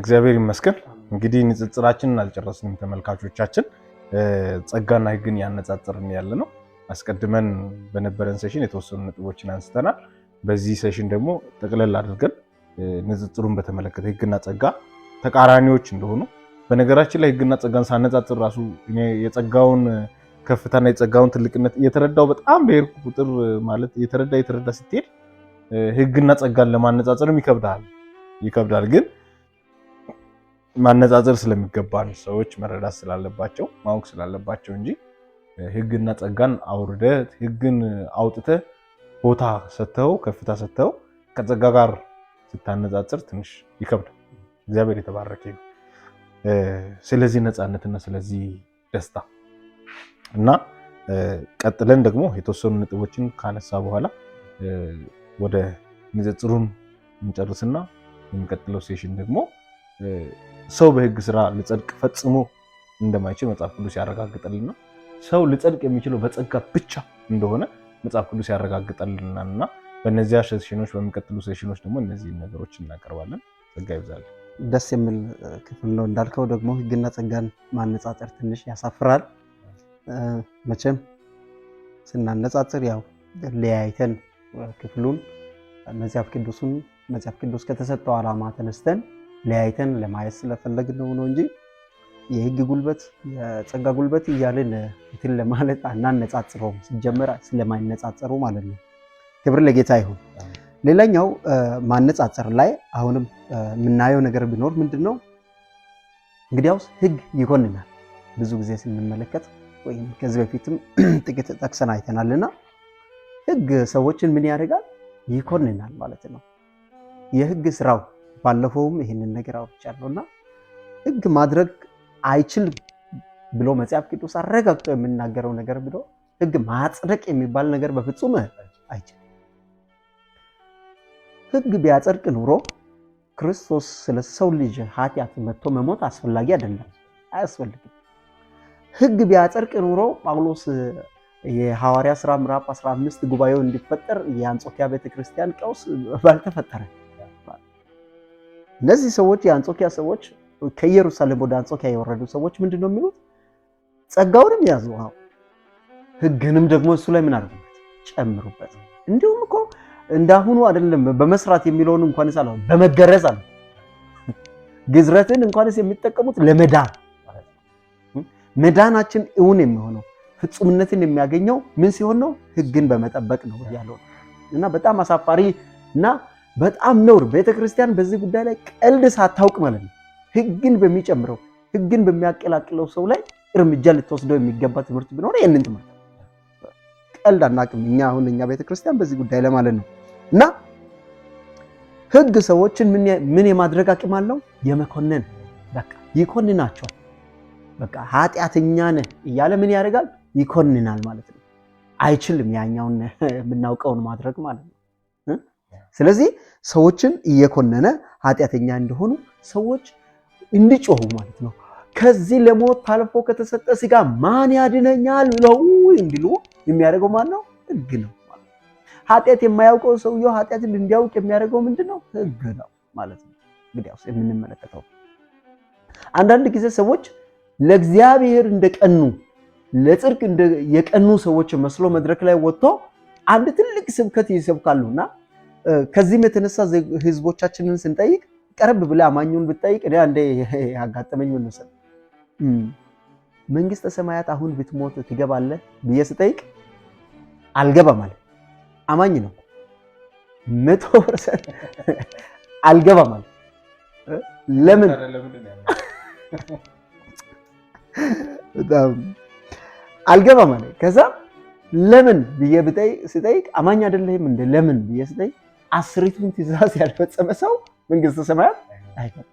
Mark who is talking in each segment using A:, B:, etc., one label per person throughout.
A: እግዚአብሔር ይመስገን። እንግዲህ ንጽጽራችንን አልጨረስንም ተመልካቾቻችን። ጸጋና ሕግን ያነጻጽርን ያለነው አስቀድመን በነበረን ሴሽን የተወሰኑ ነጥቦችን አንስተናል። በዚህ ሴሽን ደግሞ ጠቅለል አድርገን ንጽጽሩን በተመለከተ ሕግና ጸጋ ተቃራኒዎች እንደሆኑ፣ በነገራችን ላይ ሕግና ጸጋን ሳነጻጽር ራሱ እኔ የጸጋውን ከፍታና የጸጋውን ትልቅነት እየተረዳው በጣም በሄድኩ ቁጥር ማለት እየተረዳ ስትሄድ ሕግና ጸጋን ለማነጻጸርም ይከብዳል ግን ማነጻጸር ስለሚገባን ሰዎች መረዳት ስላለባቸው ማወቅ ስላለባቸው እንጂ ሕግና ጸጋን አውርደህ ሕግን አውጥተህ ቦታ ሰጥተው ከፍታ ሰጥተው ከጸጋ ጋር ስታነጻጽር ትንሽ ይከብዳል። እግዚአብሔር የተባረከ ይሁን። ስለዚህ ነፃነትና ስለዚህ ደስታ እና ቀጥለን ደግሞ የተወሰኑ ነጥቦችን ካነሳ በኋላ ወደ ንጽጽሩን እንጨርስና የሚቀጥለው ሴሽን ደግሞ ሰው በሕግ ስራ ሊጸድቅ ፈጽሞ እንደማይችል መጽሐፍ ቅዱስ ያረጋግጠልና ሰው ሊጸድቅ የሚችለው በጸጋ ብቻ እንደሆነ መጽሐፍ ቅዱስ ያረጋግጠልናልና በእነዚያ ሴሽኖች በሚቀጥሉ ሴሽኖች ደግሞ እነዚህ ነገሮች እናቀርባለን። ጸጋ ይብዛል።
B: ደስ የሚል ክፍል ነው። እንዳልከው ደግሞ ሕግና ጸጋን ማነጻጸር ትንሽ ያሳፍራል። መቼም ስናነጻጽር ያው ለያይተን ክፍሉን መጽሐፍ ቅዱስ ከተሰጠው ዓላማ ተነስተን ለያይተን ለማየት ስለፈለግን ነው እንጂ የሕግ ጉልበት የጸጋ ጉልበት እያልን እንትን ለማለት አናነጻጽረውም። ሲጀመር ስለማይነጻጸሩ ማለት ነው። ክብር ለጌታ ይሁን። ሌላኛው ማነጻጸር ላይ አሁንም የምናየው ነገር ቢኖር ምንድነው? እንግዲያውስ ሕግ ይኮንናል። ብዙ ጊዜ ስንመለከት ወይም ከዚህ በፊትም ጥቂት ጠቅሰን አይተናልና ሕግ ሰዎችን ምን ያደርጋል? ይኮንናል ማለት ነው። የሕግ ስራው ባለፈውም ይህንን ነገር አውርቻለሁና ሕግ ማድረግ አይችል ብሎ መጽሐፍ ቅዱስ አረጋግጦ የምናገረው ነገር ብሎ ሕግ ማጽደቅ የሚባል ነገር በፍጹም አይችልም። ሕግ ቢያጸድቅ ኑሮ ክርስቶስ ስለ ሰው ልጅ ኃጢአት መጥቶ መሞት አስፈላጊ አይደለም፣ አያስፈልግም። ሕግ ቢያጸድቅ ኑሮ ጳውሎስ የሐዋርያ ሥራ ምዕራፍ 15 ጉባኤው እንዲፈጠር የአንጾኪያ ቤተክርስቲያን ቀውስ ባልተፈጠረ። እነዚህ ሰዎች የአንጾኪያ ሰዎች ከኢየሩሳሌም ወደ አንጾኪያ የወረዱ ሰዎች ምንድነው የሚሉት? ጸጋውንም ያዙ፣ ሕግንም ደግሞ እሱ ላይ ምን አድርጉበት? ጨምሩበት። እንዲሁም እኮ እንዳሁኑ አይደለም። በመስራት የሚለውን እንኳንስ አለ በመገረዝ አለ። ግዝረትን እንኳንስ የሚጠቀሙት ለመዳን ማለት ነው። መዳናችን እውን የሚሆነው ፍጹምነትን የሚያገኘው ምን ሲሆን ነው? ሕግን በመጠበቅ ነው ያለው እና በጣም አሳፋሪ እና በጣም ነውር። ቤተክርስቲያን በዚህ ጉዳይ ላይ ቀልድ ሳታውቅ ማለት ነው ሕግን በሚጨምረው ሕግን በሚያቀላቅለው ሰው ላይ እርምጃ ልትወስደው የሚገባ ትምህርት ቢኖር ይሄንን ትምህርት ቀልድ አናውቅም እኛ ቤተክርስቲያን በዚህ ጉዳይ ላይ ማለት ነው። እና ሕግ ሰዎችን ምን የማድረግ አቅም አለው? የመኮነን በቃ ይኮንናቸዋል። በቃ ኃጢአተኛ ነህ እያለ ምን ያደርጋል? ይኮንናል ማለት ነው። አይችልም ያኛውን የምናውቀውን ማድረግ ማለት ነው። ስለዚህ ሰዎችን እየኮነነ ኃጢአተኛ እንደሆኑ ሰዎች እንዲጮሁ ማለት ነው። ከዚህ ለሞት ታልፎ ከተሰጠ ሥጋ ማን ያድነኛል ብለው እንዲሉ የሚያደርገው ማን ነው? ሕግ ነው ማለት ነው። ኃጢአት የማያውቀው ሰውየው ኃጢአትን እንዲያውቅ የሚያደርገው ምንድነው? ሕግ ነው ማለት ነው። እንግዲያውስ የምንመለከተው አንዳንድ ጊዜ ሰዎች ለእግዚአብሔር እንደቀኑ ለጽድቅ የቀኑ ሰዎች መስሎ መድረክ ላይ ወጥቶ አንድ ትልቅ ስብከት ይሰብካሉና ከዚህም የተነሳ ህዝቦቻችንን ስንጠይቅ ቀረብ ብለህ አማኙን ብትጠይቅ እኔ አንዴ ያጋጠመኝ ምን መሰለህ? መንግስተ ሰማያት አሁን ብትሞት ትገባለህ ብዬ ስጠይቅ አልገባም አለ። አማኝ ነው 100% አልገባም አለ። ለምን? በጣም አልገባም አለ። ከዛ ለምን ብዬ ስጠይቅ አማኝ አይደለህም እንደ ለምን ብዬ ስጠይቅ 10ቱን ትእዛዝ ያልፈጸመ ሰው መንግስተ ሰማያት አይገባም።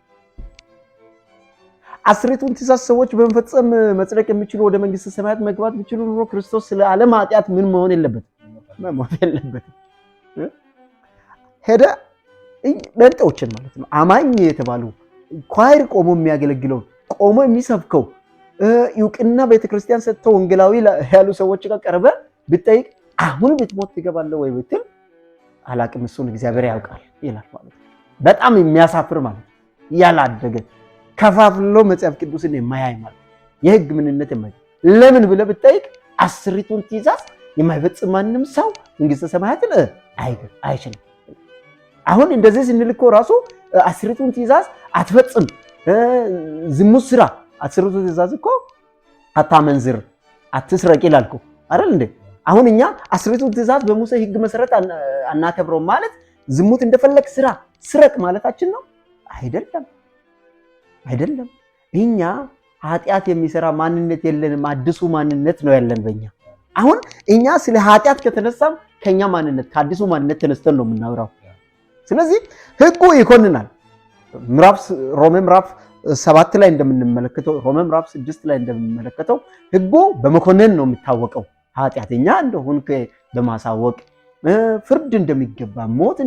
B: 10ቱን ትእዛዝ ሰዎች በመፈጸም መጽደቅ የሚችሉ ወደ መንግስተ ሰማያት መግባት ቢችሉ ኑሮ ክርስቶስ ስለ ዓለም ኃጢአት ምን መሆን የለበትም? መሞት የለበትም። ሄደ ለንጠዎችን ማለት ነው አማኝ የተባሉ ኳይር ቆሞ የሚያገለግለው ቆሞ የሚሰብከው ይውቅና ቤተክርስቲያን ሰጥተው ወንጌላዊ ያሉ ሰዎች ጋር ቀርበ ብትጠይቅ አሁን ብትሞት ትገባለህ ወይ ብትል አላቅም እሱን እግዚአብሔር ያውቃል ይላል ማለት ነው። በጣም የሚያሳፍር ማለት ነው። ያላደገ ከፋፍሎ መጽሐፍ ቅዱስን የማያይ ማለት የህግ ምንነት የማያይ ለምን ብለህ ብትጠይቅ 10ቱን ትእዛዝ የማይፈጽም ማንም ሰው መንግስተ ሰማያትን አይችልም። አሁን እንደዚህ ስንል እኮ ራሱ 10ቱን ትእዛዝ አትፈጽም፣ ዝሙት ስራ 10ቱ ትእዛዝ እኮ አታመንዝር፣ አትስረቅ ይላል እኮ አይደል እንዴ? አሁን እኛ 10ቱን ትእዛዝ በሙሴ ህግ መሰረት አናከብረው ማለት ዝሙት እንደፈለግ ስራ ስረቅ ማለታችን ነው? አይደለም። እኛ ኃጢአት የሚሰራ ማንነት የለንም፣ አዲሱ ማንነት ነው ያለን በእኛ። አሁን እኛ ስለ ኃጢአት ከተነሳም ከኛ ማንነት ከአዲሱ ማንነት ተነስተን ነው የምናወራው። ስለዚህ ህጉ ይኮንናል። ሮሜ ምዕራፍ 7 ላይ እንደምንመለከተው፣ ሮሜ ምዕራፍ 6 ላይ እንደምንመለከተው ህጉ በመኮነን ነው የሚታወቀው። ኃጢአተኛ እንደሆንክ በማሳወቅ ፍርድ እንደሚገባ፣ ሞት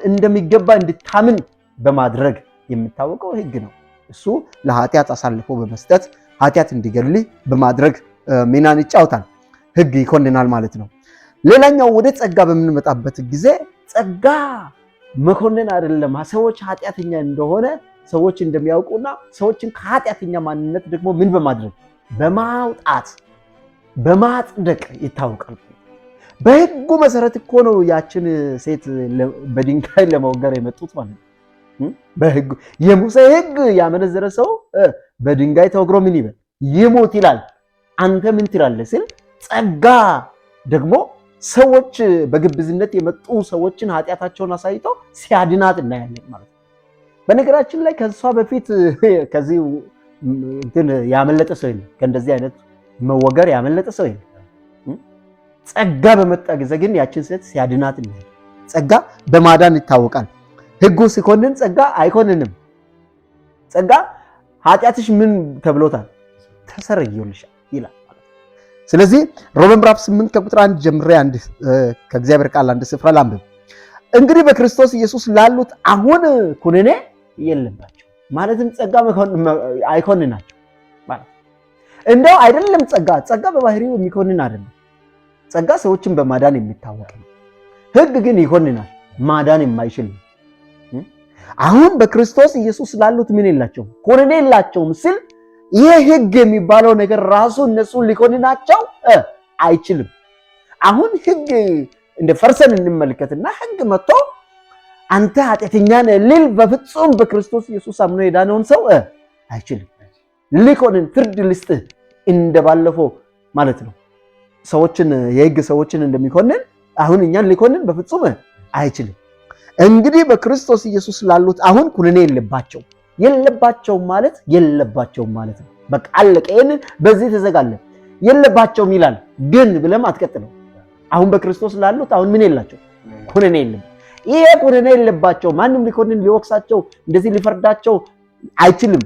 B: እንደሚገባ እንድታምን በማድረግ የሚታወቀው ህግ ነው። እሱ ለኃጢአት አሳልፎ በመስጠት ኃጢአት እንዲገል በማድረግ ሚናን ይጫወታል። ህግ ይኮንናል ማለት ነው። ሌላኛው ወደ ጸጋ በምንመጣበት ጊዜ ጸጋ መኮንን አይደለም። ሰዎች ኃጢአተኛ እንደሆነ ሰዎች እንደሚያውቁና ሰዎችን ከኃጢአተኛ ማንነት ደግሞ ምን በማድረግ በማውጣት በማጽደቅ ይታወቃል። በህጉ መሰረት እኮ ነው ያችን ሴት በድንጋይ ለመውገር የመጡት ማለት ነው። በህጉ የሙሴ ህግ ያመነዘረ ሰው በድንጋይ ተወግሮ ምን ይበል ይሞት ይላል። አንተ ምን ትላለህ ሲል ጸጋ ደግሞ ሰዎች በግብዝነት የመጡ ሰዎችን ኃጢአታቸውን አሳይተው ሲያድናት እናያለን ማለት ነው። በነገራችን ላይ ከሷ በፊት ከዚህ እንትን ያመለጠ ሰው የለም። ከእንደዚህ አይነት መወገር ያመለጠ ሰው የለም። ጸጋ በመጣ ጊዜ ግን ያችን ሴት ሲያድናት እናያለን። ጸጋ በማዳን ይታወቃል። ህጉ ሲኮንን ጸጋ አይኮንንም። ጸጋ ኃጢአትሽ ምን ተብሎታል? ተሰረየልሻል ይላል። ስለዚህ ሮሜ ምዕራፍ 8 ከቁጥር 1 ጀምሬ ከእግዚአብሔር ቃል አንድ ስፍራ ላንብብ። እንግዲህ በክርስቶስ ኢየሱስ ላሉት አሁን ኩነኔ የለባቸው ማለትም ጸጋ አይኮንናቸው ማለት እንደው አይደለም። ጸጋ በባህሪው የሚኮንን አይደለም። ጸጋ ሰዎችን በማዳን የሚታወቅ ነው። ህግ ግን ይኮንናል፣ ማዳን የማይችል ነው። አሁን በክርስቶስ ኢየሱስ ላሉት ምን የላቸውም? ኩነኔ የላቸውም ሲል ይህ ህግ የሚባለው ነገር ራሱ እነሱን ሊኮንናቸው አይችልም። አሁን ህግ እንደ ፈርሰን እንመልከትና ህግ መጥቶ አንተ ኃጢአተኛ ነህ ሊል በፍጹም በክርስቶስ ኢየሱስ አምኖ የዳነውን ሰው አይችልም። ሊኮንን ፍርድ ልስጥህ እንደባለፈው ማለት ነው። ሰዎችን የህግ ሰዎችን እንደሚኮንን አሁን እኛን ሊኮንን በፍጹም አይችልም። እንግዲህ በክርስቶስ ኢየሱስ ላሉት አሁን ኩነኔ የለባቸውም ማለት ነው። በቃ አለቀ። ይሄንን በዚህ ተዘጋለን። የለባቸውም ይላል ግን ብለም አትቀጥለው። አሁን በክርስቶስ ላሉት አሁን ምን የላቸው? ኩነኔ የለም። ይሄ ኩነኔ የለባቸው ማንም ሊኮንን ሊወቅሳቸው እንደዚህ ሊፈርዳቸው አይችልም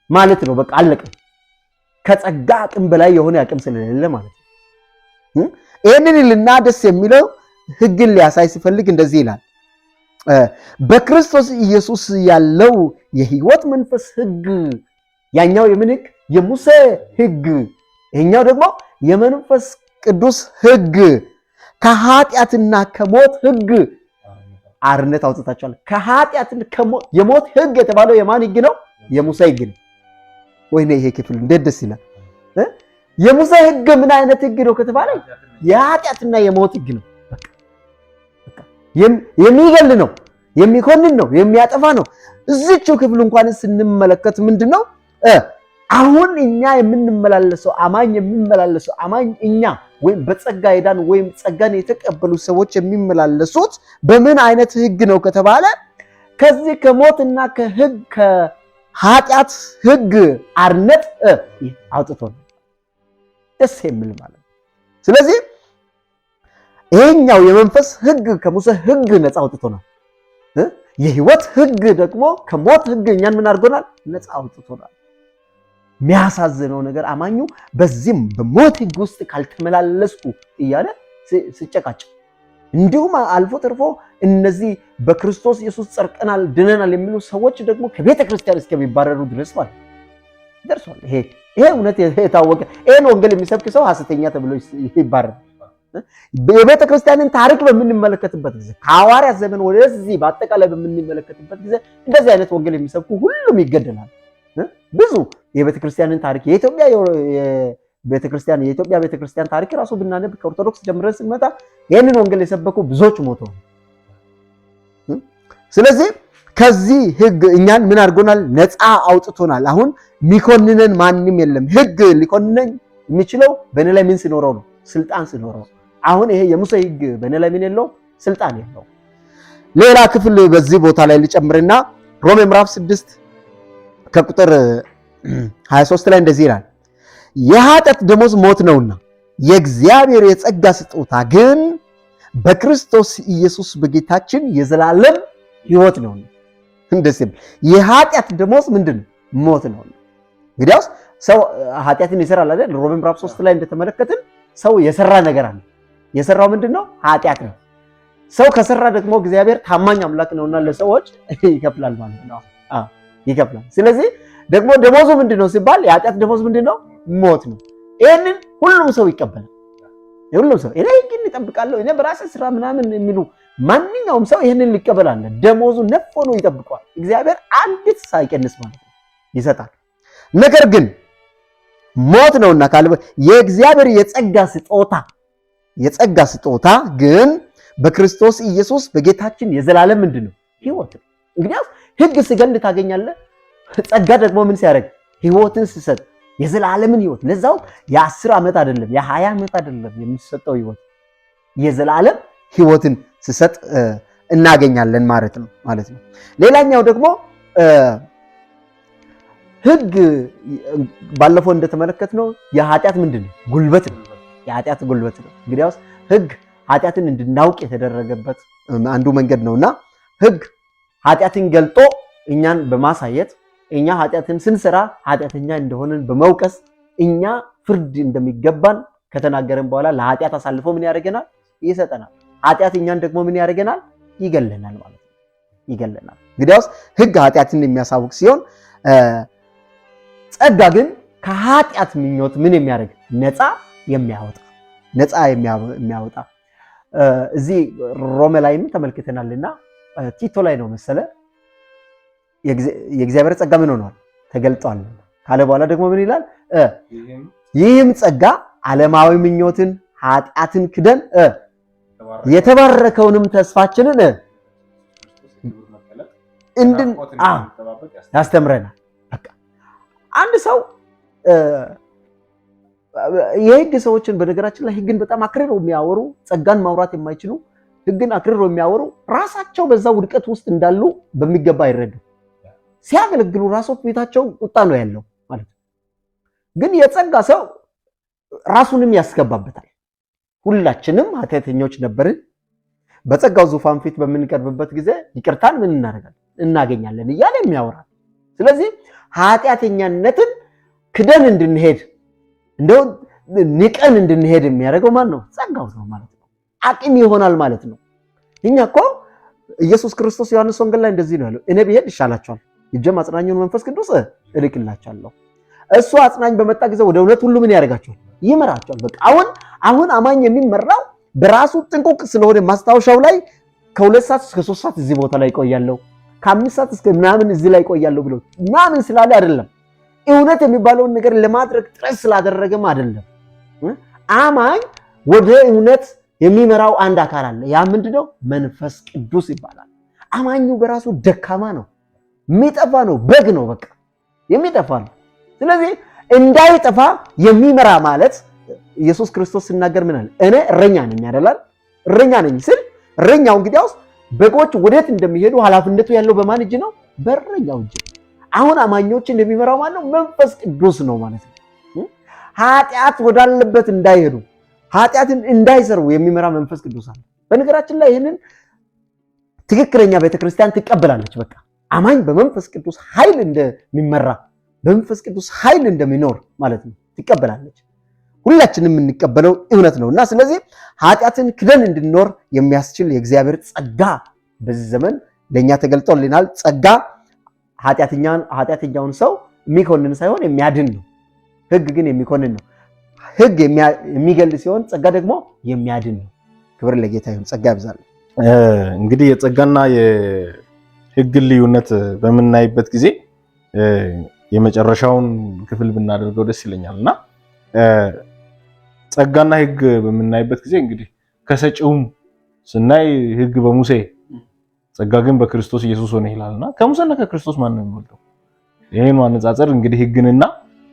B: ማለት ነው። በቃ አለቀ። ከጸጋ አቅም በላይ የሆነ አቅም ስለሌለ ማለት ነው። ይሄንን ልና ደስ የሚለው ህግን ሊያሳይ ሲፈልግ እንደዚህ ይላል። በክርስቶስ ኢየሱስ ያለው የህይወት መንፈስ ህግ፣ ያኛው የምን ህግ? የሙሴ ህግ፣ ይሄኛው ደግሞ የመንፈስ ቅዱስ ህግ ከኃጢአትና ከሞት ህግ አርነት አውጥታቸዋል። ከኃጢአትና ከሞት የሞት ህግ የተባለው የማን ህግ ነው? የሙሴ ህግ ነው። ወይኔ ይሄ ክፍል እንዴት ደስ ይላል! የሙሴ ህግ ምን አይነት ህግ ነው ከተባለ የኃጢአትና የሞት ህግ ነው። የሚገል ነው፣ የሚኮንን ነው፣ የሚያጠፋ ነው። እዚህው ክፍል እንኳን ስንመለከት ምንድነው አሁን እኛ የምንመላለሰው አማኝ እኛ ወይም በጸጋ የዳን ወይም ጸጋን የተቀበሉ ሰዎች የሚመላለሱት በምን አይነት ህግ ነው ከተባለ ከዚህ ከሞትና ከኃጢአት ህግ አርነት አውጥቶ ነው። ደስ የሚል ማለት ነው። ስለዚህ ይሄኛው የመንፈስ ህግ ከሙሴ ህግ ነፃ አውጥቶናል። የህይወት ህግ ደግሞ ከሞት ህግ እኛን ምን አድርጎናል? ነፃ አውጥቶናል። የሚያሳዝነው ነገር አማኙ በዚህም በሞት ህግ ውስጥ ካልተመላለስኩ እያለ ሲጨቃጨቅ፣ እንዲሁም አልፎ ተርፎ እነዚህ በክርስቶስ ኢየሱስ ጸድቀናል ድነናል የሚሉ ሰዎች ደግሞ ከቤተ ክርስቲያን እስከሚባረሩ ድረስ ማለት ደርሷል። ይሄ እውነት የታወቀ ይሄን ወንጌል የሚሰብክ ሰው ሐሰተኛ ተብሎ ይባረራል። የቤተ ክርስቲያንን ታሪክ በምንመለከትበት ጊዜ ከሐዋርያት ዘመን ወደዚህ በአጠቃላይ በምንመለከትበት ጊዜ እንደዚህ አይነት ወንጌል የሚሰብኩ ሁሉም ይገደላል። ብዙ የቤተ ክርስቲያንን ታሪክ የኢትዮጵያ ቤተክርስቲያን ታሪክ ራሱ ብናነብ ከኦርቶዶክስ ጀምረን ስንመጣ ይህንን ወንጌል የሰበኩ ብዙዎች ሞተዋል። ስለዚህ ከዚህ ህግ እኛን ምን አድርጎናል? ነፃ አውጥቶናል። አሁን ሚኮንነን ማንም የለም። ህግ ሊኮንነን የሚችለው በእኔ ላይ ምን ሲኖረው ነው? ስልጣን ሲኖረው። አሁን ይሄ የሙሴ ህግ በእኔ ላይ ምን የለው? ስልጣን የለው። ሌላ ክፍል በዚህ ቦታ ላይ ልጨምርና ሮሜ ምዕራፍ 6 ከቁጥር 23 ላይ እንደዚህ ይላል፣ የኃጢአት ደሞዝ ሞት ነውና የእግዚአብሔር የጸጋ ስጦታ ግን በክርስቶስ ኢየሱስ በጌታችን የዘላለም ህይወት ነው። እንደዚህ የኃጢአት ደሞዝ ምንድን ነው? ሞት ነው። እንግዲያውስ ሰው ኃጢአትን ይሰራል አይደል? ሮሜ ምዕራፍ 3 ላይ እንደተመለከትን ሰው የሰራ ነገር አለ። የሰራው ምንድነው? ኃጢአት ነው። ሰው ከሰራ ደግሞ እግዚአብሔር ታማኝ አምላክ ነውና ለሰዎች ይከፍላል ማለት ነው። ይከፍላል። ስለዚህ ደግሞ ደሞዙ ምንድነው ሲባል የኃጢአት ደሞዝ ምንድነው? ሞት ነው። ይሄንን ሁሉም ሰው ይቀበላል። ሁሉም ሰው እኔ ግን እጠብቃለሁ እኔ በራሴ ስራ ምናምን የሚሉ ማንኛውም ሰው ይሄንን ሊቀበላል። ደሞዙ ነፍ ሆኖ ይጠብቀዋል። እግዚአብሔር አንዲት ሳይቀንስ ማለት ነው ይሰጣል። ነገር ግን ሞት ነውና ካለ የእግዚአብሔር የጸጋ ስጦታ ግን በክርስቶስ ኢየሱስ በጌታችን የዘላለም ምንድነው? ህይወት ነው። እንግዲህ ህግ ሲገል ታገኛለህ። ጸጋ ደግሞ ምን ሲያደርግ? ህይወትን ሲሰጥ የዘላለምን ህይወት ለዛው የ10 ዓመት አይደለም የ20 ዓመት አይደለም የሚሰጠው ህይወት የዘላለም ህይወትን ሲሰጥ እናገኛለን ማለት ነው። ሌላኛው ደግሞ ህግ ባለፈው እንደተመለከትነው የኃጢአት ምንድነው? ጉልበት ነው። የኃጢአት ጉልበት ነው። እንግዲያውስ ህግ ኃጢአትን እንድናውቅ የተደረገበት አንዱ መንገድ ነውና ህግ ኃጢአትን ገልጦ እኛን በማሳየት እኛ ኃጢአትን ስንሰራ ኃጢአተኛ እንደሆነን በመውቀስ እኛ ፍርድ እንደሚገባን ከተናገረን በኋላ ለኃጢአት አሳልፎ ምን ያደርገናል? ይሰጠናል። ኃጢአት እኛን ደግሞ ምን ያደርገናል? ይገለናል ማለት ነው። ይገለናል። እንግዲያውስ ህግ ኃጢአትን የሚያሳውቅ ሲሆን ጸጋ ግን ከኃጢአት ምኞት ምን የሚያደርግ? ነፃ የሚያወጣ እዚህ ሮሜ ላይም ተመልክተናልና ቲቶ ላይ ነው መሰለ የእግዚአብሔር ጸጋ ምን ሆኗል? ተገልጧል ካለ በኋላ ደግሞ ምን ይላል? ይህም ጸጋ ዓለማዊ ምኞትን ኃጢአትን ክደን የተባረከውንም ተስፋችንን ያስተምረናል። በቃ አንድ ሰው የህግ ሰዎችን በነገራችን ላይ ህግን በጣም አክርረው የሚያወሩ ጸጋን ማውራት የማይችሉ ህግን አክርረው የሚያወሩ ራሳቸው በዛ ውድቀት ውስጥ እንዳሉ በሚገባ አይረዱ። ሲያገለግሉ ራሱ ቤታቸው ቁጣ ነው ያለው ማለት ነው። ግን የጸጋ ሰው ራሱንም ያስገባበታል። ሁላችንም ኃጢአተኞች ነበርን። በጸጋው ዙፋን ፊት በምንቀርብበት ጊዜ ይቅርታን ምን እናገኛለን እያለ የሚያወራል። ስለዚህ ኃጢአተኛነትን ክደን እንድንሄድ እንደው ንቀን እንድንሄድ የሚያደርገው ማን ነው? ጸጋው ነው ማለት ነው። አቅም ይሆናል ማለት ነው። እኛ እኮ ኢየሱስ ክርስቶስ ዮሐንስ ወንጌል ላይ እንደዚህ ነው ያለው፣ እኔ ብሄድ ይሻላችኋል፣ ሂጄም አጽናኙን መንፈስ ቅዱስ እልክላችኋለሁ። እሱ አጽናኝ በመጣ ጊዜ ወደ እውነት ሁሉ ምን ያደርጋችኋል? ይመራችኋል። በቃ አሁን አማኝ የሚመራው በራሱ ጥንቁቅ ስለሆነ ማስታወሻው ላይ ከ2 ሰዓት እስከ 3 ሰዓት እዚህ ቦታ ላይ ቆያለሁ፣ ከ5 ሰዓት እስከ ምናምን እዚህ ላይ ቆያለሁ ብሎ ምናምን ስላለ አይደለም። እውነት የሚባለውን ነገር ለማድረግ ጥረት ስላደረገም አይደለም። አማኝ ወደ እውነት የሚመራው አንድ አካል አለ። ያ ምንድነው? መንፈስ ቅዱስ ይባላል። አማኙ በራሱ ደካማ ነው፣ የሚጠፋ ነው፣ በግ ነው፣ በቃ የሚጠፋ ነው። ስለዚህ እንዳይጠፋ የሚመራ ማለት ኢየሱስ ክርስቶስ ሲናገር ምን አለ? እኔ እረኛ ነኝ አይደል? እረኛ ነኝ ስል እረኛው እንግዲያውስ በጎች ወዴት እንደሚሄዱ ኃላፊነቱ ያለው በማን እጅ ነው? በእረኛው እጅ። አሁን አማኞችን የሚመራው ማን ነው? መንፈስ ቅዱስ ነው ማለት ነው። ኃጢአት ወዳለበት እንዳይሄዱ ኃጢአትን እንዳይሰሩ የሚመራ መንፈስ ቅዱስ አለ። በነገራችን ላይ ይህንን ትክክለኛ ቤተክርስቲያን ትቀበላለች። በቃ አማኝ በመንፈስ ቅዱስ ኃይል እንደሚመራ በመንፈስ ቅዱስ ኃይል እንደሚኖር ማለት ነው ትቀበላለች። ሁላችንም የምንቀበለው እውነት ነውና ስለዚህ ኃጢአትን ክደን እንድንኖር የሚያስችል የእግዚአብሔር ጸጋ በዚህ ዘመን ለኛ ተገልጦልናል። ጸጋ ኃጢአተኛውን ሰው የሚኮንን ሳይሆን የሚያድን ነው። ህግ ግን የሚኮንን ነው። ሕግ የሚገል ሲሆን ጸጋ ደግሞ የሚያድን ነው። ክብር ለጌታ ይሁን። ጸጋ ያብዛል።
A: እንግዲህ የጸጋና የሕግን ልዩነት በምናይበት ጊዜ የመጨረሻውን ክፍል ብናደርገው ደስ ይለኛልና ጸጋና ሕግ በምናይበት ጊዜ እንግዲህ ከሰጪውም ስናይ ሕግ በሙሴ ጸጋ ግን በክርስቶስ ኢየሱስ ሆነ ይላልና ከሙሴና ከክርስቶስ ማን ነው የሚበልጠው? ይሄን ማነጻጸር እንግዲህ ሕግንና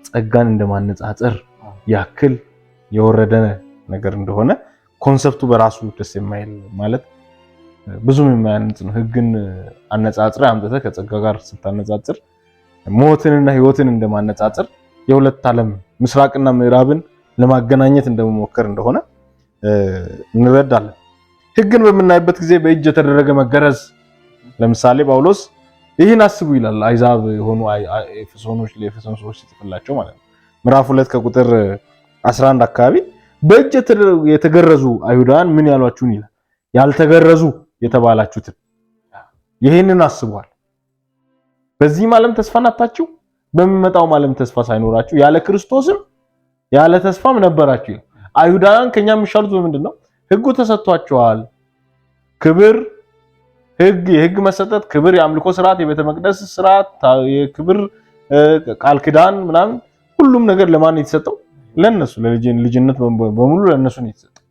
A: ጸጋን እንደማነጻጸር ያክል የወረደ ነገር እንደሆነ ኮንሰፕቱ በራሱ ደስ የማይል ማለት ብዙም የማያንጽ ነው። ሕግን አነጻጽረ አምጥተህ ከጸጋ ጋር ስታነጻጽር ሞትንና ሕይወትን እንደማነጻጽር የሁለት ዓለም ምስራቅና ምዕራብን ለማገናኘት እንደመሞከር እንደሆነ እንረዳለን። ሕግን በምናይበት ጊዜ በእጅ የተደረገ መገረዝ ለምሳሌ ጳውሎስ ይህን አስቡ ይላል። አይዛብ የሆኑ ለኤፌሶን ሰዎች ሲጽፍላቸው ማለት ነው። ምዕራፍ 2 ከቁጥር 11 አካባቢ በእጅ የተገረዙ አይሁዳውያን ምን ያሏችሁን ይላል። ያልተገረዙ የተባላችሁትን ይህንን አስቧል። በዚህም ዓለም ተስፋን አጣችሁ፣ በሚመጣውም ዓለም ተስፋ ሳይኖራችሁ ያለ ክርስቶስም ያለ ተስፋም ነበራችሁ። አይሁዳውያን ከኛ የሚሻሉት በምንድን ነው? ሕጉ ተሰጥቷቸዋል። ክብር፣ ሕግ፣ የሕግ መሰጠት፣ ክብር፣ የአምልኮ ስርዓት፣ የቤተ መቅደስ ስርዓት፣ የክብር ቃል ኪዳን ምናምን ሁሉም ነገር ለማን የተሰጠው? ለነሱ። ልጅነት በሙሉ ለነሱ ነው የተሰጠው።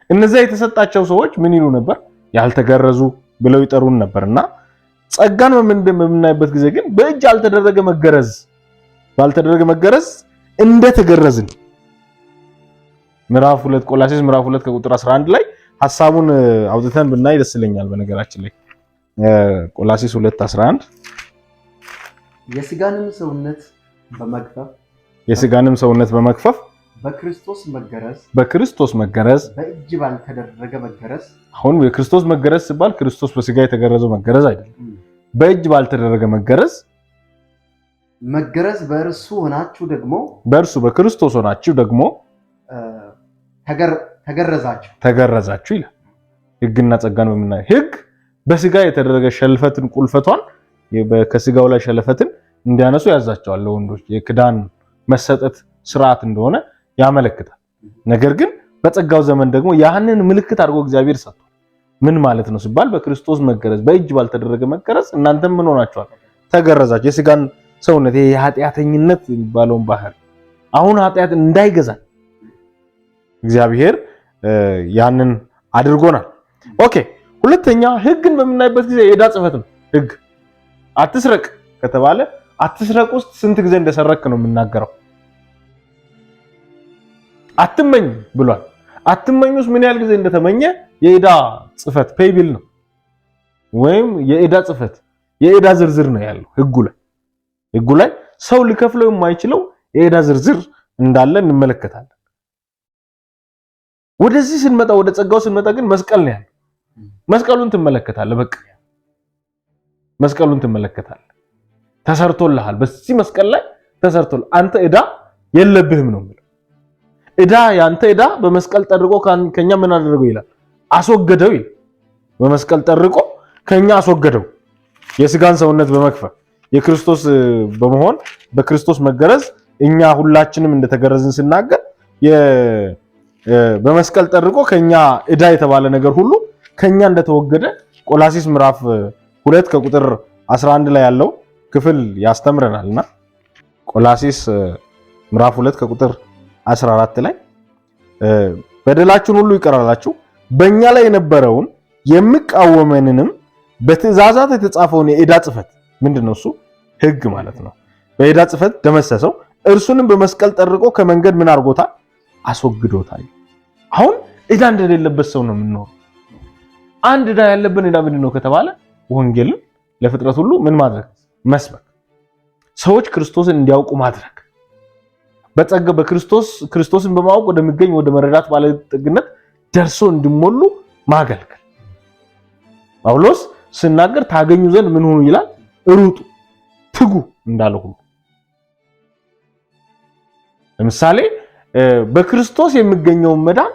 A: እነዚያ የተሰጣቸው ሰዎች ምን ይሉ ነበር? ያልተገረዙ ብለው ይጠሩን ነበርና ጸጋን በምናይበት ጊዜ ግን በእጅ ያልተደረገ መገረዝ ባልተደረገ መገረዝ እንደተገረዝን ምዕራፍ 2 ቆላስይስ ምዕራፍ 2 ከቁጥር 11 ላይ ሐሳቡን አውጥተን ብናይ ደስ ይለኛል። በነገራችን ላይ ቆላስይስ 2:11
B: የሥጋንም ሰውነት በመግፈፍ በክርስቶስ መገረዝ
A: በእጅ ባልተደረገ መገረዝ። አሁን የክርስቶስ መገረዝ ሲባል ክርስቶስ በሥጋ የተገረዘው መገረዝ አይደለም። በእጅ ባልተደረገ መገረዝ በእርሱ በክርስቶስ ሆናችሁ ደግሞ ተገረዛችሁ ይላል። ሕግና ጸጋን በምናይ ሕግ በሥጋ የተደረገ ሸልፈትን ቁልፈቷን ከሥጋው ላይ ሸለፈትን እንዲያነሱ ያዛቸዋል። ለወንዶች የክዳን መሰጠት ስርዓት እንደሆነ ያመለክታል። ነገር ግን በጸጋው ዘመን ደግሞ ያንን ምልክት አድርጎ እግዚአብሔር ሰጥቷል። ምን ማለት ነው ሲባል በክርስቶስ መገረዝ በእጅ ባልተደረገ መገረዝ እናንተም ምን ሆናችኋል? ተገረዛችሁ። የሥጋን ሰውነት የኃጢአተኝነት የሚባለውን ባህር አሁን ኃጢአት እንዳይገዛን እግዚአብሔር ያንን አድርጎናል። ኦኬ። ሁለተኛ ሕግን በምናይበት ጊዜ የዕዳ ጽሕፈት ነው። ሕግ አትስረቅ ከተባለ አትስረቅ ውስጥ ስንት ጊዜ እንደሰረክ ነው የምናገረው። አትመኝ ብሏል። አትመኙስ ምን ያህል ጊዜ እንደተመኘ የዕዳ ጽሕፈት ፔይቢል ነው ወይም የዕዳ ጽሕፈት የዕዳ ዝርዝር ነው ያለው ሕጉ ላይ ሰው ሊከፍለው የማይችለው የዕዳ ዝርዝር እንዳለ እንመለከታለን። ወደዚህ ስንመጣ ወደ ጸጋው ስንመጣ ግን መስቀል ነው ያለው። መስቀሉን ትመለከታለህ። በቃ መስቀሉን ትመለከታለህ። ተሰርቶልሃል። በዚህ መስቀል ላይ ተሰርቶልሃል። አንተ ዕዳ የለብህም ነው የሚለው። ያንተ ዕዳ በመስቀል ጠርቆ ከኛ ምን አደረገው ይላል? አስወገደው ይላል። በመስቀል ጠርቆ ከኛ አስወገደው። የሥጋን ሰውነት በመክፈል የክርስቶስ በመሆን በክርስቶስ መገረዝ እኛ ሁላችንም እንደተገረዝን ስናገር በመስቀል ጠርቆ ከኛ ዕዳ የተባለ ነገር ሁሉ ከኛ እንደተወገደ ቆላስይስ ምዕራፍ 2 ከቁጥር 11 ላይ ያለው ክፍል ያስተምረናልና ቆላስይስ ምዕራፍ 2 ከቁጥር 14 ላይ በደላችሁን ሁሉ ይቅር አላችሁ፣ በእኛ ላይ የነበረውን የሚቃወመንንም በትእዛዛት የተጻፈውን የዕዳ ጽሕፈት ምንድነው? እሱ ሕግ ማለት ነው። በዕዳ ጽሕፈት ደመሰሰው፣ እርሱንም በመስቀል ጠርቆ ከመንገድ ምን አድርጎታል? አስወግዶታል። አሁን ዕዳ እንደሌለበት ሰው ነው የምንኖረው። አንድ ዕዳ ያለብን ዕዳ ምንድነው ከተባለ ወንጌልን ለፍጥረት ሁሉ ምን ማድረግ? መስበክ፣ ሰዎች ክርስቶስን እንዲያውቁ ማድረግ፣ በጸጋ ክርስቶስን በማወቅ ወደሚገኝ ወደ መረዳት ባለጠግነት ደርሶ እንዲሞሉ ማገልገል። ጳውሎስ ሲናገር ታገኙ ዘንድ ምን ሆኑ ይላል? ሩጡ፣ ትጉ እንዳለ ሁሉ ለምሳሌ በክርስቶስ የሚገኘውን መዳን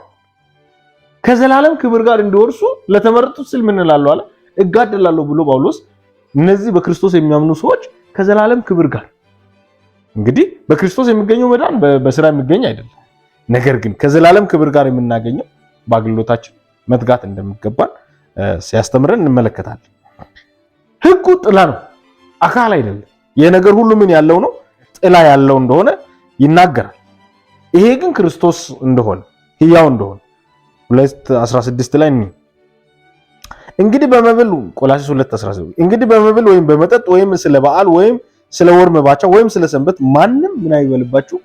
A: ከዘላለም ክብር ጋር እንዲወርሱ ለተመረጡት ስል ምን እላለሁ አለ እጋደላለሁ ብሎ ጳውሎስ እነዚህ በክርስቶስ የሚያምኑ ሰዎች ከዘላለም ክብር ጋር እንግዲህ በክርስቶስ የሚገኘው መዳን በስራ የሚገኝ አይደለም። ነገር ግን ከዘላለም ክብር ጋር የምናገኘው በአገልግሎታችን መትጋት እንደሚገባን ሲያስተምረን እንመለከታለን። ሕጉ ጥላ ነው፣ አካል አይደለም። የነገር ሁሉ ምን ያለው ነው? ጥላ ያለው እንደሆነ ይናገራል። ይሄ ግን ክርስቶስ እንደሆነ ሕያው እንደሆነ 2:16 ላይ እንግዲህ በመብል ቆላስይስ 2:16 እንግዲህ በመብል ወይም በመጠጥ ወይም ስለ በዓል ወይም ስለ ወር መባቻ ወይም ስለ ሰንበት ማንም ምን አይበልባችሁ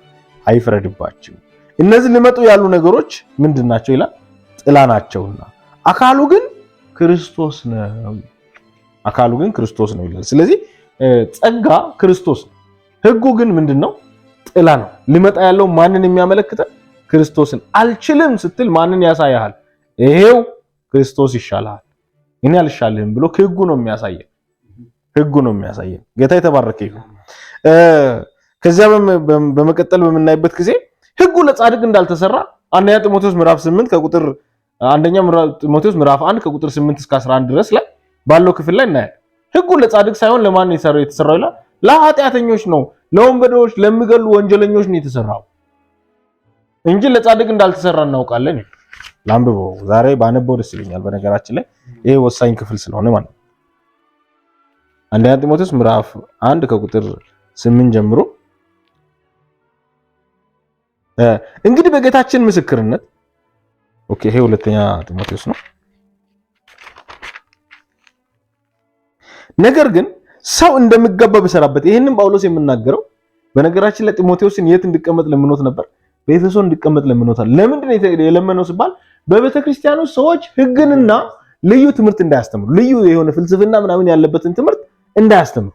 A: አይፍረድባችሁ። እነዚህ ሊመጡ ያሉ ነገሮች ምንድናቸው ይላል? ጥላ ናቸውና አካሉ ግን ክርስቶስ ነው። አካሉ ግን ክርስቶስ ነው ይላል። ስለዚህ ጸጋ ክርስቶስ ነው። ሕጉ ግን ምንድነው? ጥላ ነው። ሊመጣ ያለው ማንን የሚያመለክተ? ክርስቶስን። አልችልም ስትል ማንን ያሳያል? ይሄው ክርስቶስ ይሻላል፣ እኔ አልሻልህም ብሎ ሕጉ ነው የሚያሳየን። ሕጉ ነው የሚያሳየን። ጌታ የተባረከ ይሁን። ከዚያ በመቀጠል በምናይበት ጊዜ ሕጉ ለጻድቅ እንዳልተሰራ አንደኛ ጢሞቴዎስ ምዕራፍ 8 ከቁጥር አንደኛ ጢሞቴዎስ ምዕራፍ 1 ከቁጥር 8 እስከ 11 ድረስ ላይ ባለው ክፍል ላይ እናያለን። ሕጉ ለጻድቅ ሳይሆን ለማን ነው የተሰራው ይላል? ለኃጢአተኞች ነው፣ ለወንበዴዎች፣ ለሚገሉ ወንጀለኞች ነው የተሰራው እንጂ ለጻድቅ እንዳልተሰራ እናውቃለን። ላንብበው፣ ዛሬ ባነበው ደስ ይለኛል። በነገራችን ላይ ይሄ ወሳኝ ክፍል ስለሆነ ማለት ነው። አንደኛ ጢሞቴዎስ ምዕራፍ 1 ከቁጥር 8 ጀምሮ እንግዲህ በጌታችን ምስክርነት ይሄ ሁለተኛ ጢሞቴዎስ ነው። ነገር ግን ሰው እንደሚገባ ቢሰራበት፣ ይሄንን ጳውሎስ የምናገረው በነገራችን ላይ ጢሞቴዎስን የት እንዲቀመጥ ለምኖት ነበር? በኤፌሶን እንዲቀመጥ ለምኖታል። ለምንድን ነው የለመነው ሲባል በቤተ ክርስቲያኑ ሰዎች ሕግንና ልዩ ትምህርት እንዳያስተምሩ፣ ልዩ የሆነ ፍልስፍና ምናምን ያለበትን ትምህርት እንዳያስተምሩ፣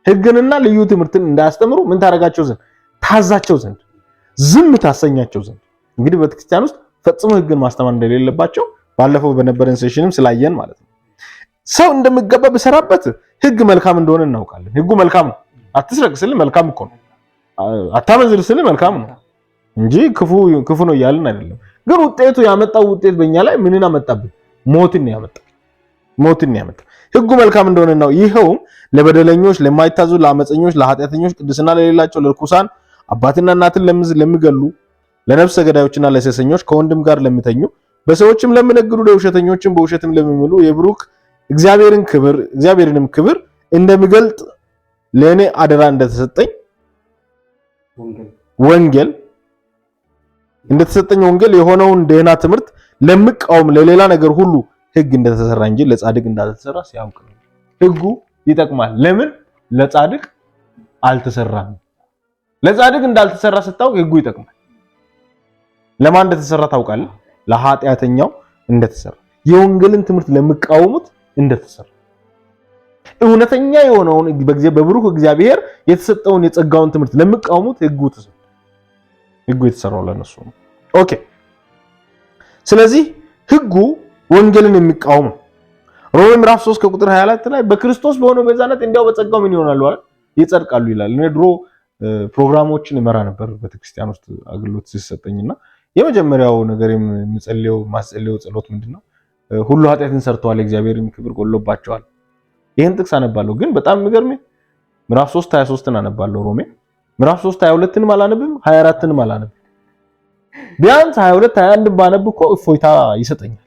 A: ሕግንና ልዩ ትምህርትን እንዳያስተምሩ ምን ታረጋቸው ዘንድ? ታዛቸው ዘንድ፣ ዝም ታሰኛቸው ዘንድ። እንግዲህ በቤተ ክርስቲያን ውስጥ ፈጽሞ ሕግን ማስተማር እንደሌለባቸው ባለፈው በነበረን ሴሽንም ስላየን ማለት ነው። ሰው እንደሚገባ ቢሰራበት ሕግ መልካም እንደሆነ እናውቃለን። ሕጉ መልካም ነው። አትስረቅ ስል መልካም እኮ ነው። አታመንዝር ስል መልካም ነው እንጂ ክፉ ነው እያልን አይደለም። ግን ውጤቱ ያመጣው ውጤት በእኛ ላይ ምንን አመጣብን? ሞትን ያመጣው። ሕጉ መልካም እንደሆነ ነው። ይኸውም ለበደለኞች፣ ለማይታዙ፣ ለአመፀኞች፣ ለኃጢአተኞች፣ ቅድስና ለሌላቸው፣ ለርኩሳን፣ አባትና እናትን ለሚገሉ፣ ለነፍሰ ገዳዮችና ለሴሰኞች፣ ከወንድም ጋር ለሚተኙ፣ በሰዎችም ለሚነግዱ፣ ለውሸተኞችም በውሸትም ለሚምሉ የብሩክ እግዚአብሔርንም ክብር እንደሚገልጥ ለእኔ አደራ እንደተሰጠኝ ወንጌል የሆነውን ደህና ትምህርት ለሚቃወም ለሌላ ነገር ሁሉ ሕግ እንደተሰራ እንጂ ለጻድቅ እንዳልተሰራ ሲያውቅ ነው። ሕጉ ይጠቅማል። ለምን? ለጻድቅ አልተሰራም። ለጻድቅ እንዳልተሰራ ስታውቅ ሕጉ ይጠቅማል። ለማን እንደተሰራ ታውቃለህ? ለኃጢአተኛው እንደተሰራ፣ የወንጌልን ትምህርት ለሚቃወሙት እንደተሰራ፣ እውነተኛ የሆነውን በብሩክ እግዚአብሔር የተሰጠውን የጸጋውን ትምህርት ለሚቃወሙት ሕጉ የተሰራው ለነሱ ነው። ኦኬ። ስለዚህ ሕጉ ወንጌልን የሚቃወም ነው። ሮሜ ምዕራፍ 3 ከቁጥር 24 ላይ በክርስቶስ በሆነው ቤዛነት እንዲያው በጸጋው ምን ይሆናሉ አይደል? ይጸድቃሉ ይላል። እኔ ድሮ ፕሮግራሞችን እመራ ነበር ቤተክርስቲያን ውስጥ አገልግሎት ሲሰጠኝና የመጀመሪያው ነገር የምጸልየው ጸሎት ምንድነው? ሁሉ ኃጢአትን ሰርተዋል፣ እግዚአብሔርን ክብር ጎሎባቸዋል። ይሄን ጥቅስ አነባለሁ። ግን በጣም የሚገርመኝ ምዕራፍ 3 23ን አነባለሁ። ሮሜ ምዕራፍ 3 22ን አላነብም፣ 24ን አላነብም። ቢያንስ 22 21 ባነብ እኮ እፎይታ ይሰጠኛል።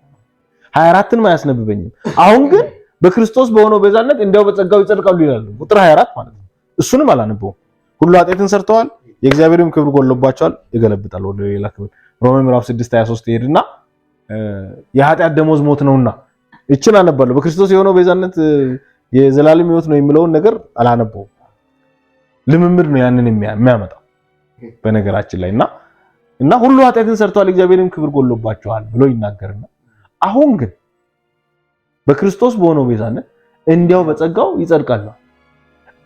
A: 24ን አያስነብበኝም። አሁን ግን በክርስቶስ በሆነው ቤዛነት እንዲያው በጸጋው ይጸድቃሉ ይላል ቁጥር 24 ማለት ነው። እሱንም አላነበውም። ሁሉ ኃጢአትን ሰርተዋል፣ የእግዚአብሔርም ክብር ጎሎባቸዋል። ይገለብጣል ወደ ሌላ ክብር። ሮሜ ምዕራፍ 6 23 ይሄድና የኃጢአት ደሞዝ ሞት ነውና እችን አነባለሁ። በክርስቶስ የሆነው ቤዛነት የዘላለም ሕይወት ነው የሚለውን ነገር አላነበውም። ልምምድ ነው ያንን የሚያመጣው በነገራችን ላይ እና ሁሉ ኃጢአትን ሰርተዋል፣ የእግዚአብሔርም ክብር ጎሎባቸዋል ብሎ ይናገርና አሁን ግን በክርስቶስ በሆነው ቤዛነት እንዲያው በጸጋው ይጸድቃሉ።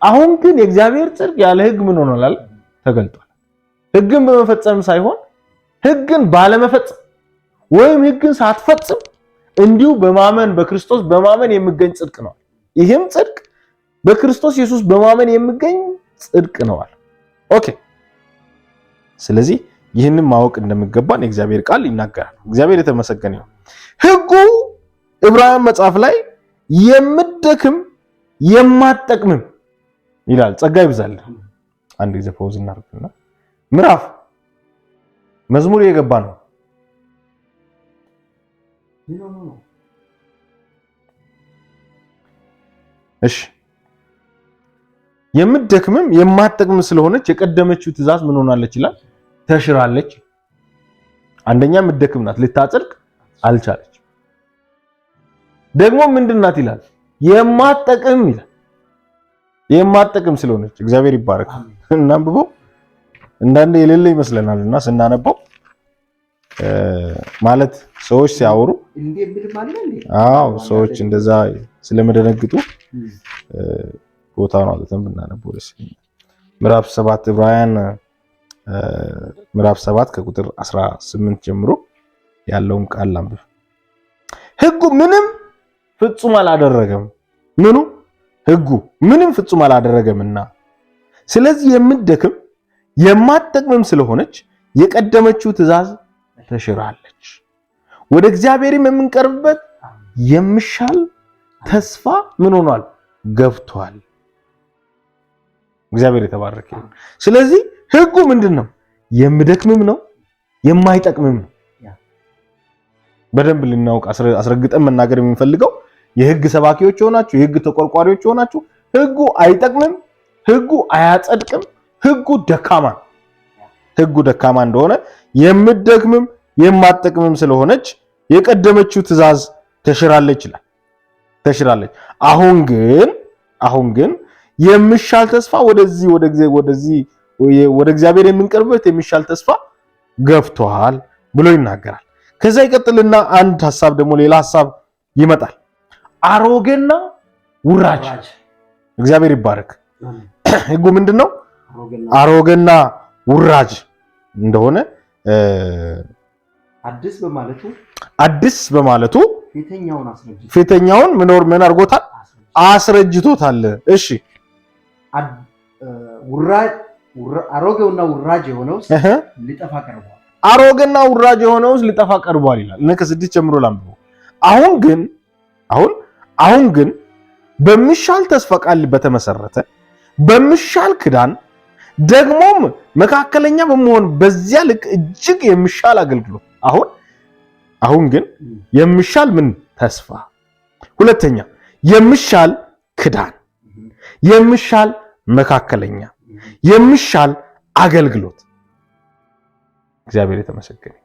A: አሁን ግን የእግዚአብሔር ጽድቅ ያለ ሕግ ምን ሆኗል? ተገልጧል። ሕግን በመፈጸም ሳይሆን ሕግን ባለመፈጸም ወይም ሕግን ሳትፈጽም እንዲሁ በማመን በክርስቶስ በማመን የሚገኝ ጽድቅ ነው። ይህም ጽድቅ በክርስቶስ ኢየሱስ በማመን የሚገኝ ጽድቅ ነው። ኦኬ። ስለዚህ ይህንን ማወቅ እንደሚገባን የእግዚአብሔር ቃል ይናገራል። እግዚአብሔር የተመሰገነ ይሁን። ሕጉ ዕብራውያን መጽሐፍ ላይ የምትደክም የማትጠቅምም ይላል። ጸጋ ይብዛል። አንድ ጊዜ ፖዝ እናድርግና ምዕራፍ መዝሙር የገባ ነው። እሺ የምትደክምም የማትጠቅም ስለሆነች የቀደመችው ትእዛዝ ምን ሆናለች ይላል? ተሽራለች። አንደኛ የምትደክም ናት፣ ልታጸድቅ አልቻለች። ደግሞ ምንድናት ይላል? የማትጠቅም ይላል። የማትጠቅም ስለሆነች እግዚአብሔር ይባረክ። እናንብበው። እንዳንዴ የሌለ ይመስለናልና ስናነበው ማለት ሰዎች ሲያወሩ ሰዎች እንደዛ ስለመደነግጡ ቦታውን አውጥተን ብናነበው ደስ ይላል። ምዕራፍ 7 ዕብራውያን ምዕራፍ 7 ከቁጥር 18 ጀምሮ ያለውን ቃል አንብብ። ሕጉ ምንም ፍጹም አላደረገም። ምኑ ሕጉ ምንም ፍጹም አላደረገምና ስለዚህ የምትደክም የማትጠቅምም ስለሆነች የቀደመችው ትእዛዝ ተሽራለች። ወደ እግዚአብሔርም የምንቀርብበት የሚሻል ተስፋ ምን ሆኗል? ገብቷል። እግዚአብሔር የተባረከ ይሁን። ስለዚህ ሕጉ ምንድነው? የሚደክምም ነው የማይጠቅምም ነው። በደንብ ልናውቅ አስረግጠን መናገር የምንፈልገው የሕግ ሰባኪዎች ሆናችሁ የሕግ ተቆርቋሪዎች ሆናችሁ ሕጉ አይጠቅምም፣ ሕጉ አያጸድቅም፣ ሕጉ ደካማ እንደሆነ የምትደክምም የማትጠቅምም ስለሆነች የቀደመችው ትእዛዝ ተሽራለች ይላል። ተሽራለች። አሁን ግን የሚሻል ተስፋ ወደ እግዚአብሔር የምንቀርብበት የሚሻል ተስፋ ገብቷል ብሎ ይናገራል። ከዛ ይቀጥልና አንድ ሐሳብ ደግሞ ሌላ ሐሳብ ይመጣል። አሮጌና ውራጅ። እግዚአብሔር ይባረክ። ሕጉ ምንድነው? አሮጌና ውራጅ እንደሆነ አዲስ በማለቱ ፊተኛውን ምን አድርጎታል? አስረጅቶታል። እሺ
B: አሮጌውና ውራጅ የሆነውስ ሊጠፋ ቀርቧል።
A: አሮጌና ውራጅ የሆነውስ ሊጠፋ ቀርቧል ይላል። እነ ከ6 ጀምሮ ላምበው። አሁን ግን በሚሻል ተስፋ ቃል በተመሰረተ በሚሻል ክዳን ደግሞም መካከለኛ በመሆን በዚያ ልክ እጅግ የሚሻል አገልግሎት አሁን ግን የሚሻል ምን ተስፋ፣ ሁለተኛ የሚሻል ክዳን፣ የሚሻል መካከለኛ፣ የሚሻል አገልግሎት። እግዚአብሔር የተመሰገነ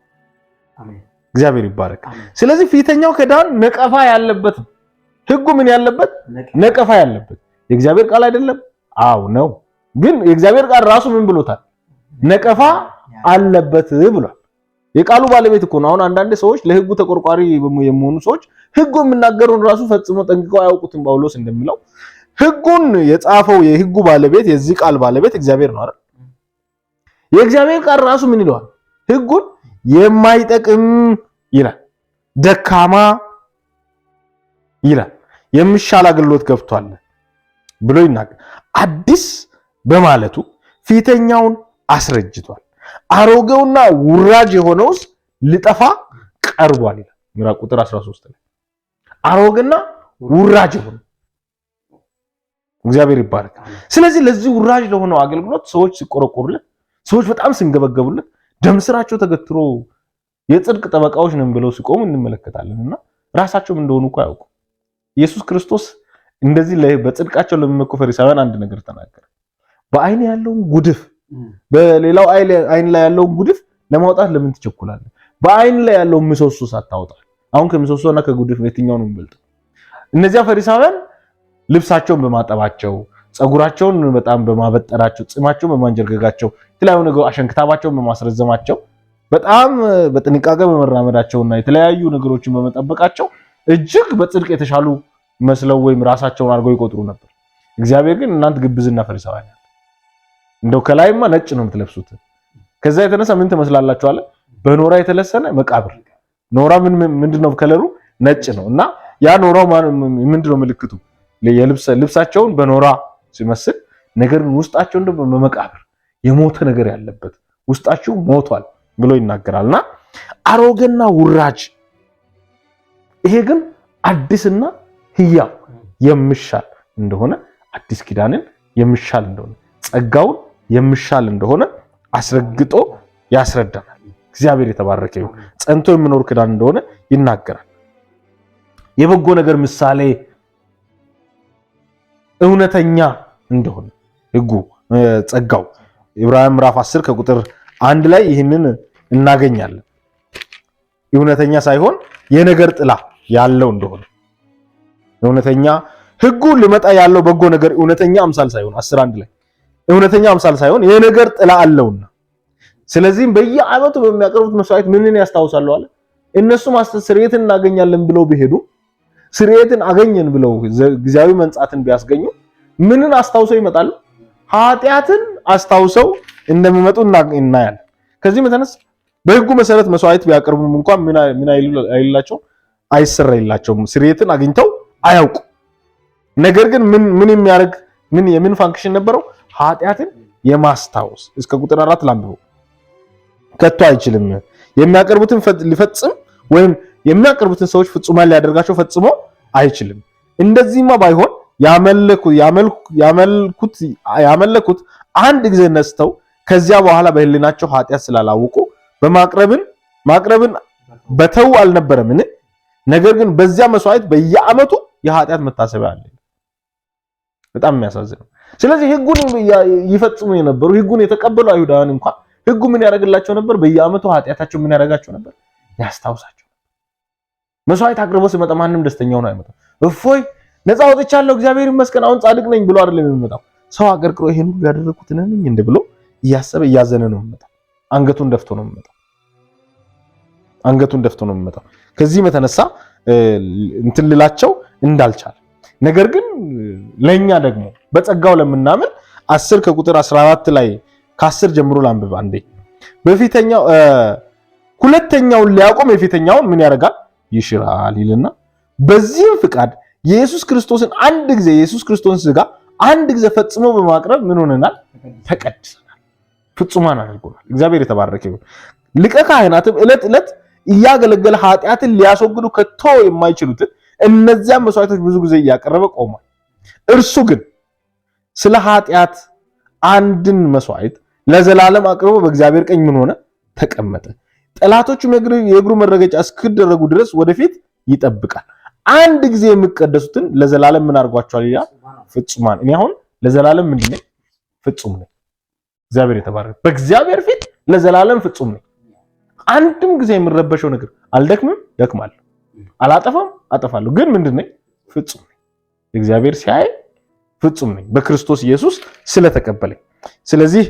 A: አሜን። እግዚአብሔር ይባረክ። ስለዚህ ፊተኛው ክዳን ነቀፋ ያለበት፣ ሕጉ ምን ያለበት? ነቀፋ ያለበት። የእግዚአብሔር ቃል አይደለም? አው ነው። ግን የእግዚአብሔር ቃል ራሱ ምን ብሎታል? ነቀፋ አለበት ብሏል። የቃሉ ባለቤት እኮ ነው። አሁን አንዳንድ ሰዎች ለሕጉ ተቆርቋሪ የሚሆኑ ሰዎች ሕጉ የሚናገሩን ራሱ ፈጽሞ ጠንቅቀው አያውቁትም። ጳውሎስ እንደሚለው ሕጉን የጻፈው የሕጉ ባለቤት የዚህ ቃል ባለቤት እግዚአብሔር ነው አይደል? የእግዚአብሔር ቃል ራሱ ምን ይለዋል? ሕጉን የማይጠቅም ይላል፣ ደካማ ይላል፣ የሚሻል አገልግሎት ገብቷል ብሎ ይናገር። አዲስ በማለቱ ፊተኛውን አስረጅቷል፣ አሮጌውና ውራጅ የሆነውስ ሊጠፋ ቀርቧል ይላል። ምዕራፍ ቁጥር 13 ላይ አሮጌና ውራጅ የሆነው እግዚአብሔር ይባረክ። ስለዚህ ለዚህ ውራጅ ለሆነው አገልግሎት ሰዎች ሲቆረቆሩለት፣ ሰዎች በጣም ሲንገበገቡለት፣ ደም ስራቸው ተገትሮ የጽድቅ ጠበቃዎች ነን ብለው ሲቆሙ እንመለከታለንና ራሳቸውም እንደሆኑ እኮ ያውቁ። ኢየሱስ ክርስቶስ እንደዚህ በጽድቃቸው ለሚመኩ ፈሪሳውያን አንድ ነገር ተናገረ። በአይን ያለውን ጉድፍ በሌላው አይን ላይ ያለውን ጉድፍ ለማውጣት ለምን ትቸኩላለህ? በአይን ላይ ያለውን ምሰሶ ሳታወጣ። አሁን ከምሰሶና ከጉድፍ የትኛው ነው የሚበልጠው? እነዚያ ፈሪሳውያን ልብሳቸውን በማጠባቸው፣ ጸጉራቸውን በጣም በማበጠራቸው፣ ጺማቸውን በማንጀርገጋቸው፣ የተለያዩ ነገሮች አሸንክታባቸውን በማስረዘማቸው፣ በጣም በጥንቃቄ በመራመዳቸውና የተለያዩ ነገሮችን በመጠበቃቸው እጅግ በጽድቅ የተሻሉ መስለው ወይም ራሳቸውን አድርገው ይቆጥሩ ነበር። እግዚአብሔር ግን እናንተ ግብዝና ፈሪሳውያን እንደው ከላይማ ነጭ ነው የምትለብሱት፣ ከዛ የተነሳ ምን ትመስላላችሁ አለ። በኖራ የተለሰነ መቃብር። ኖራ ምንድነው? ከለሩ ነጭ ነው እና ያ ኖራው ምንድነው ምልክቱ? ልብሳቸውን በኖራ ሲመስል ነገር ግን ውስጣቸው እንደው በመቃብር የሞተ ነገር ያለበት ውስጣቸው ሞቷል ብሎ ይናገራልና አሮጌና ውራጅ፣ ይሄ ግን አዲስና ሕያው የሚሻል እንደሆነ አዲስ ኪዳንን የሚሻል እንደሆነ ጸጋውን የሚሻል እንደሆነ አስረግጦ ያስረዳናል። እግዚአብሔር የተባረከ ይሁን። ጸንቶ የሚኖር ኪዳን እንደሆነ ይናገራል። የበጎ ነገር ምሳሌ እውነተኛ እንደሆነ ሕጉ ጸጋው ዕብራውያን ምዕራፍ 10 ከቁጥር 1 ላይ ይህንን እናገኛለን። እውነተኛ ሳይሆን የነገር ጥላ ያለው እንደሆነ እውነተኛ ሕጉ ሊመጣ ያለው በጎ ነገር እውነተኛ አምሳል ሳይሆን 11 ላይ እውነተኛ አምሳል ሳይሆን የነገር ጥላ አለውና ስለዚህም በየዓመቱ በሚያቀርቡት መስዋዕት ምንን ያስታውሳሉ አለ። እነሱም ስርየትን እናገኛለን ብለው ቢሄዱ ስርየትን አገኘን ብለው ጊዜያዊ መንጻትን ቢያስገኙ ምንን አስታውሰው ይመጣሉ? ኃጢአትን አስታውሰው እንደሚመጡ እናያለን። ከዚህም የተነሳ በሕጉ መሰረት መስዋዕት ቢያቀርቡም እንኳን ምን አይላቸው አይሰረይላቸውም። ስርየትን አግኝተው አያውቁ። ነገር ግን ምን የሚያደርግ የምን ፋንክሽን ነበረው? ኃጢአትን የማስታወስ እስከ ቁጥር 4 ላንብበው። ከቶ አይችልም የሚያቀርቡትን ሊፈጽም ወይም የሚያቀርቡትን ሰዎች ፍጹማን ሊያደርጋቸው ፈጽሞ አይችልም። እንደዚህማ ባይሆን ያመለኩት አንድ ጊዜ ነስተው ከዚያ በኋላ በህሊናቸው ኃጢአት ስላላወቁ ማቅረብን በተው አልነበረምን? ነገር ግን በዚያ መስዋዕት በየዓመቱ የኃጢአት መታሰቢያ አለ። በጣም የሚያሳዝነው። ስለዚህ ሕጉን ይፈጽሙ የነበሩ ሕጉን የተቀበሉ አይሁዳውያን እንኳን ሕጉ ምን ያደርግላቸው ነበር? በየዓመቱ ኃጢአታቸው ምን ያደርጋቸው ነበር? ያስታውሳቸው። መስዋዕት አቅርቦ ሲመጣ ማንም ደስተኛ ሆኖ አይመጣም። እፎይ ነፃ ወጥቻለሁ እግዚአብሔር ይመስገን አሁን ጻድቅ ነኝ ብሎ አይደለም የሚመጣው። ሰው አቀርቅሮ ይሄን ሁሉ ያደረኩት ነኝ እንደ ብሎ እያሰበ እያዘነ ነው የሚመጣው። አንገቱን ደፍቶ ነው የሚመጣው። ከዚህም የተነሳ እንትን ልላቸው እንዳልቻለ ነገር ግን ለኛ ደግሞ በጸጋው ለምናምን 10 ከቁጥር 14 ላይ ከ10 ጀምሮ ላንብብ አንዴ። በፊተኛው ሁለተኛውን ሊያቆም የፊተኛውን ምን ያደርጋል? ይሽራል ይልና በዚህም ፍቃድ የኢየሱስ ክርስቶስን አንድ ጊዜ የኢየሱስ ክርስቶስን ሥጋ አንድ ጊዜ ፈጽሞ በማቅረብ ምን ሆነናል? ተቀድሰናል፣ ፍጹማን አድርጎናል። እግዚአብሔር የተባረከ ይሁን። ሊቀ ካህናትም ዕለት እያገለገለ ኃጢአትን ሊያስወግዱ ከቶ የማይችሉትን እነዚያ መስዋዕቶች ብዙ ጊዜ እያቀረበ ቆሟል። እርሱ ግን ስለ ኃጢአት አንድን መስዋዕት ለዘላለም አቅርቦ በእግዚአብሔር ቀኝ ምን ሆነ? ተቀመጠ። ጠላቶቹም የእግሩ መረገጫ እስኪደረጉ ድረስ ወደፊት ይጠብቃል። አንድ ጊዜ የሚቀደሱትን ለዘላለም ምን አድርጓቸዋል ይላል? ፍጹማን። እኔ አሁን ለዘላለም ምንድን ነኝ? ፍጹም ነኝ። እግዚአብሔር የተባረከ። በእግዚአብሔር ፊት ለዘላለም ፍጹም ነኝ። አንድም ጊዜ የምረበሸው ነገር አልደክምም፣ ደክማለሁ፣ አላጠፋም፣ አጠፋለሁ። ግን ምንድን ነኝ? ፍጹም ነኝ። እግዚአብሔር ሲያይ ፍጹም ነኝ በክርስቶስ ኢየሱስ ስለተቀበለኝ። ስለዚህ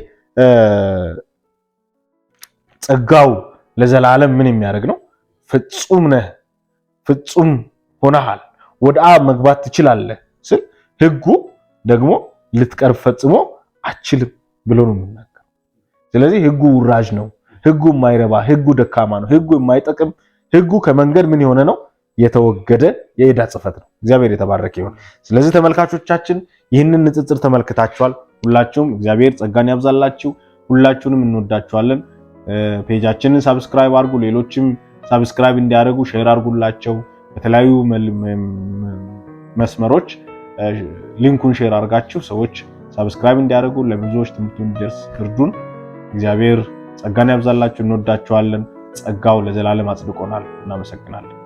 A: ጸጋው ለዘላለም ምን የሚያደርግ ነው? ፍጹም ነህ፣ ፍጹም ሆነሃል፣ ወደ አብ መግባት ትችላለህ ስል ሕጉ ደግሞ ልትቀርብ ፈጽሞ አችልም ብሎ ነው የሚናገረው። ስለዚህ ሕጉ ውራጅ ነው፣ ሕጉ የማይረባ፣ ሕጉ ደካማ ነው፣ ሕጉ የማይጠቅም፣ ሕጉ ከመንገድ ምን የሆነ ነው? የተወገደ የዕዳ ጽሕፈት ነው። እግዚአብሔር የተባረከ ይሁን። ስለዚህ ተመልካቾቻችን ይህንን ንጽጽር ተመልክታችኋል። ሁላችሁም እግዚአብሔር ጸጋን ያብዛላችሁ። ሁላችሁንም እንወዳችኋለን። ፔጃችንን ሳብስክራይብ አድርጉ። ሌሎችም ሳብስክራይብ እንዲያደርጉ ሼር አድርጉላቸው። በተለያዩ መስመሮች ሊንኩን ሼር አድርጋችሁ ሰዎች ሳብስክራይብ እንዲያደርጉ ለብዙዎች ትምህርቱ እንዲደርስ እርዱን። እግዚአብሔር ጸጋን ያብዛላችሁ። እንወዳችኋለን። ጸጋው ለዘላለም አጽድቆናል። እናመሰግናለን።